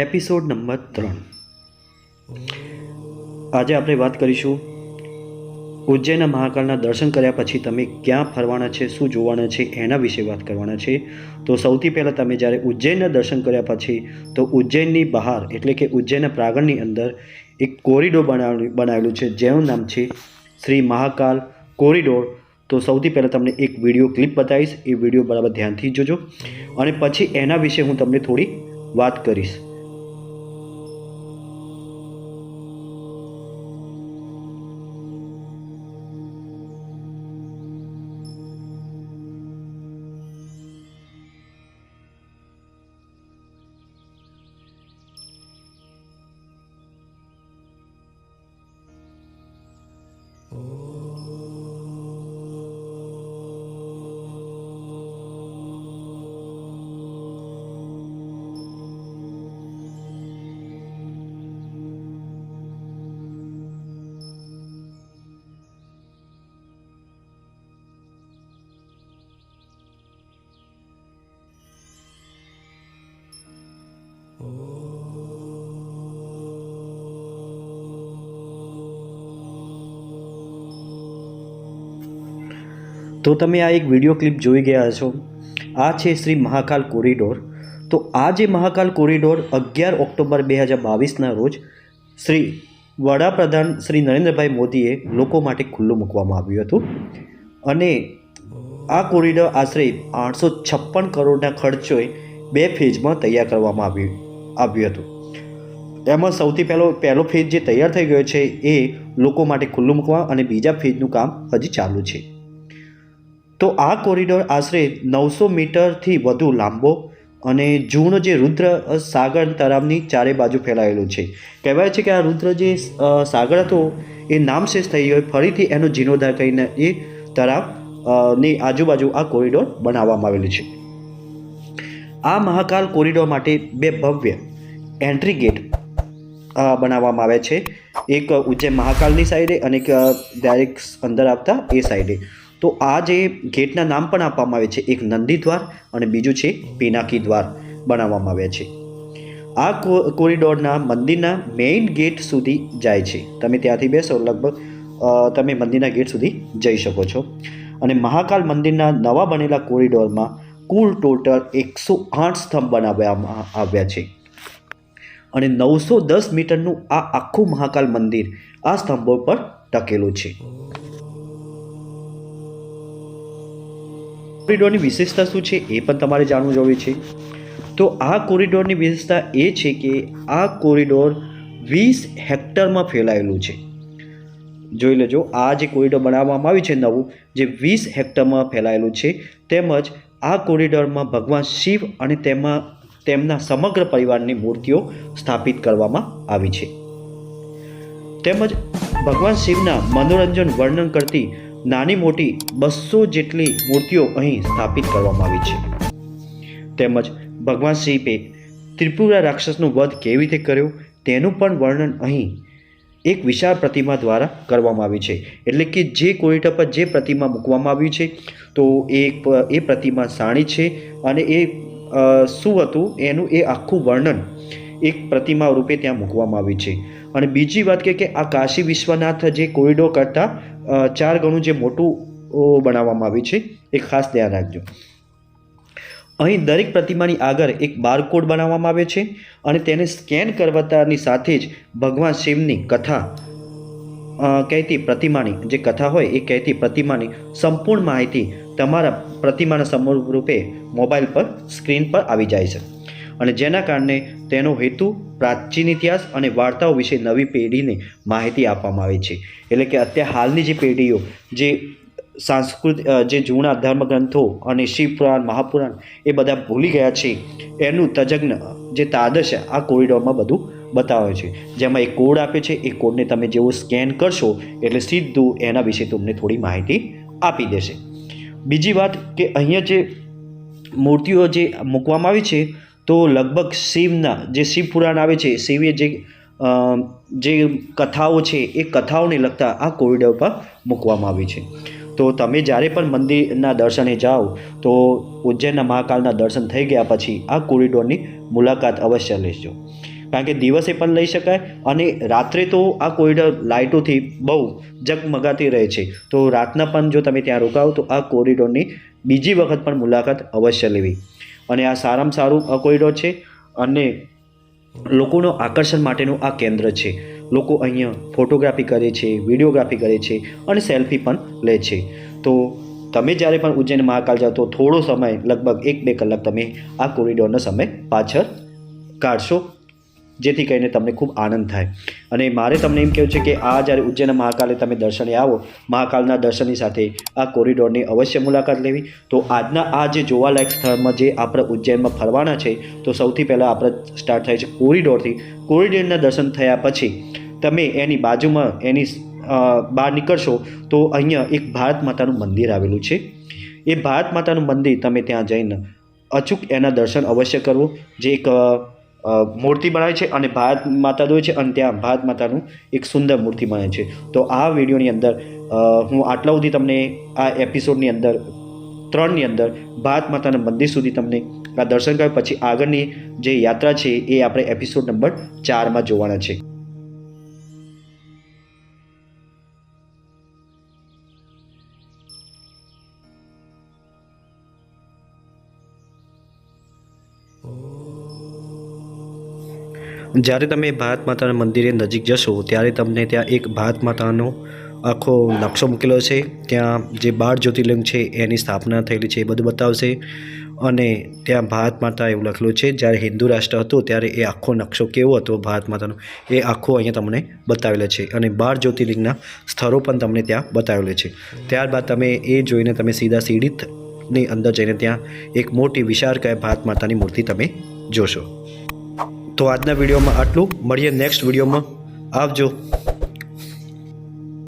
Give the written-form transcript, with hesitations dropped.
Episode number 3। આજે આપણે વાત કરીશું ઉજ્જૈનના મહાકાલના દર્શન કર્યા પછી તમે ક્યાં ફરવાના છે, શું જોવાના છે, એના વિશે વાત કરવાના છે। તો સૌથી પહેલાં તમે જ્યારે ઉજ્જૈનના દર્શન કર્યા પછી તો ઉજ્જૈનની બહાર એટલે કે ઉજ્જૈનના પ્રાંગણની અંદર એક કોરિડોર બનાવેલું છે જેનું નામ છે શ્રી મહાકાલ કોરિડોર। તો સૌથી પહેલાં તમને એક વિડીયો ક્લિપ બતાવીશ, એ વિડીયો બરાબર ધ્યાનથી જોજો અને પછી એના વિશે હું તમને થોડી વાત કરીશ। તો તમે આ એક વિડીયો ક્લિપ જોઈ ગયા છો। આ છે શ્રી મહાકાલ કોરિડોર। તો આ જે મહાકાલ કોરિડોર 11 ઓક્ટોબર 2022ના રોજ શ્રી વડાપ્રધાન શ્રી નરેન્દ્રભાઈ મોદીએ લોકો માટે ખુલ્લું મૂકવામાં આવ્યું હતું અને આ કોરિડોર આશરે 856 કરોડના ખર્ચોએ 2 ફેઝમાં તૈયાર કરવામાં આવ્યું હતું। એમાં સૌથી પહેલો ફેઝ જે તૈયાર થઈ ગયો છે એ લોકો માટે ખુલ્લું મૂકવા અને બીજા ફેઝનું કામ હજી ચાલુ છે। તો આ કોરિડોર આશરે 900 મીટરથી વધુ લાંબો અને જૂનો જે રુદ્ર સાગર તળાવની ચારે બાજુ ફેલાયેલો છે। કહેવાય છે કે આ રુદ્ર જે સાગર હતો એ નામશેષ થઈ ગયો, ફરીથી એનો જીર્ણોદ્ધાર કરીને એ તળાવની આજુબાજુ આ કોરિડોર બનાવવામાં આવેલું છે। આ મહાકાલ કોરિડોર માટે 2 ભવ્ય એન્ટ્રી ગેટ બનાવવામાં આવ્યા છે, એક ઉજ્જૈન મહાકાલની સાઈડે અને એક ડાયરેક્ટ અંદર આવતા એ સાઈડે। તો આ જે ગેટના નામ પણ આપવામાં આવે છે, એક નંદી દ્વાર અને બીજું છે પિનાકી દ્વાર બનાવવામાં આવ્યા છે। આ કોરિડોરના મંદિરના મેઇન ગેટ સુધી જાય છે, તમે ત્યાંથી બેસો લગભગ તમે મંદિરના ગેટ સુધી જઈ શકો છો। અને મહાકાલ મંદિરના નવા બનેલા કોરિડોરમાં કુલ ટોટલ 108 સ્તંભ બનાવવામાં આવ્યા છે અને 910 મીટરનું આ આખું મહાકાલ મંદિર આ સ્તંભો પર ટકેલું છે। કોરિડોરની વિશેષતા શું છે એ પણ તમારે જાણવું જરૂરી છે। તો આ કોરિડોરની વિશેષતા એ છે કે આ કોરિડોર 20 હેક્ટરમાં ફેલાયેલું છે। જોઈ લેજો, આ જે કોરિડોર બનાવવામાં આવ્યું છે નવું, જે 20 હેક્ટરમાં ફેલાયેલું છે, તેમજ આ કોરિડોરમાં ભગવાન શિવ અને તેમના સમગ્ર પરિવારની મૂર્તિઓ સ્થાપિત કરવામાં આવી છે। તેમજ ભગવાન શિવના મનોરંજન વર્ણન કરતી નાની મોટી 200 જેટલી મૂર્તિઓ અહીં સ્થાપિત કરવામાં આવી છે। તેમજ ભગવાન શિવે ત્રિપુરા રાક્ષસનો વધ કેવી રીતે કર્યો તેનું પણ વર્ણન અહીં એક વિશાળ પ્રતિમા દ્વારા કરવામાં આવી છે। એટલે કે જે કોરિડોર પર જે પ્રતિમા મૂકવામાં આવી છે તો એ પ્રતિમા સાણી છે અને એ શું હતું એનું એ આખું વર્ણન એક પ્રતિમા રૂપે ત્યાં મૂકવામાં આવી છે। અને બીજી વાત કે આ કાશી વિશ્વનાથ જે કોરિડોર કરતાં 4 ગણું જે મોટું બનાવવામાં આવ્યું છે, એ ખાસ ધ્યાન રાખજો। અહીં દરેક પ્રતિમાની આગળ એક બારકોડ બનાવવામાં આવે છે અને તેને સ્કેન કરવાતાની સાથે જ ભગવાન શિવની કથા કહેતી પ્રતિમાની જે કથા હોય એ કહેતી પ્રતિમાની સંપૂર્ણ માહિતી તમારા પ્રતિમાના સમરૂપ રૂપે મોબાઈલ પર સ્ક્રીન પર આવી જાય છે અને જેના કારણે તેનો હેતુ પ્રાચીન ઇતિહાસ અને વાર્તાઓ વિશે નવી પેઢીને માહિતી આપવામાં આવે છે। એટલે કે અત્યારે હાલની જે પેઢીઓ જે જે જૂના ધર્મગ્રંથો અને શિવપુરાણ મહાપુરાણ એ બધા ભૂલી ગયા છે, એનું તજજ્ઞ જે તાદશ આ કોરિડોરમાં બધું બતાવે છે, જેમાં એક કોડ આપે છે, એ કોડને તમે જેવું સ્કેન કરશો એટલે સીધું એના વિશે તમને થોડી માહિતી આપી દેશે। બીજી વાત કે અહીંયા જે મૂર્તિઓ જે મૂકવામાં આવી છે તો લગભગ શિવના જે શિવપુરાણ આવે છે, શિવે જે કથાઓ છે એ કથાઓને લગતા આ કોરિડોર પર મૂકવામાં આવી છે। તો તમે જ્યારે પણ મંદિરના દર્શને જાઓ તો ઉજ્જૈનના મહાકાલના દર્શન થઈ ગયા પછી આ કોરિડોરની મુલાકાત અવશ્ય લેજો। કારણ કે દિવસે પણ લઈ શકાય અને રાત્રે તો આ કોરિડોર લાઇટોથી બહુ ઝગમગાતી રહે છે. તો રાતના પણ જો તમે ત્યાં રોકાઓ તો આ કોરિડોરની બીજી વખત પણ મુલાકાત અવશ્ય લેવી. અને આ સારામાં સારું આ કોરિડોર છે અને લોકોનો આકર્ષણ માટેનું આ કેન્દ્ર છે. લોકો અહીંયા ફોટોગ્રાફી કરે છે, વિડીયોગ્રાફી કરે છે અને સેલ્ફી પણ લે છે. તો તમે જ્યારે પણ ઉજ્જૈન મહાકાલ જાઓ તો થોડો સમય લગભગ 1-2 કલાક તમે આ કોરિડોરનો સમય પાછળ કાઢશો, જેથી કરીને તમને ખૂબ આનંદ થાય. અને મારે તમને એમ કહેવું છે કે આ જ્યારે ઉજ્જૈન મહાકાલે તમે દર્શને આવો, મહાકાલના દર્શનની સાથે આ કોરિડોરની અવશ્ય મુલાકાત લેવી. તો આજના આ જે જોવાલાયક સ્થળમાં જે આપણે ઉજ્જૈનમાં ફરવાના છે, તો સૌથી પહેલાં આપણે સ્ટાર્ટ થાય છે કોરિડોરથી. કોરિડોરના દર્શન થયા પછી તમે એની બાજુમાં એની બહાર નીકળશો તો અહીંયા એક ભારત માતાનું મંદિર આવેલું છે. એ ભારત માતાનું મંદિર તમે ત્યાં જઈને અચૂક એના દર્શન અવશ્ય કરવું. જે એક મૂર્તિ બનાવી છે અને ભારત માતા દોરી છે અને ત્યાં ભારત માતાનું એક સુંદર મૂર્તિ બને છે. તો આ વિડીયોની અંદર હું આટલા સુધી તમને આ એપિસોડની અંદર 3ની અંદર ભારત માતાના મંદિર સુધી તમને આ દર્શન કર્યા. પછી આગળની જે યાત્રા છે એ આપણે એપિસોડ નંબર 4માં જોવાના છે. જ્યારે તમે ભારત માતાના મંદિરે નજીક જશો ત્યારે તમને ત્યાં એક ભારત માતાનો આખો નકશો મૂકેલો છે. ત્યાં જે 12 જ્યોતિર્લિંગ છે એની સ્થાપના થયેલી છે એ બધું બતાવશે. અને ત્યાં ભારત માતા એવું લખેલું છે. જ્યારે હિન્દુ રાષ્ટ્ર હતો ત્યારે એ આખો નકશો કેવો હતો ભારત માતાનો એ આખો અહીંયા તમને બતાવેલો છે. અને 12 જ્યોતિર્લિંગના સ્થળો પણ તમને ત્યાં બતાવેલા છે. ત્યારબાદ તમે એ જોઈને તમે સીધા સીડીની અંદર જઈને ત્યાં એક મોટી વિશાળકાય ભારત માતાની મૂર્તિ તમે જોશો. તો આજના વિડીયોમાં આટલું. મળીએ નેક્સ્ટ વિડીયોમાં. આવજો.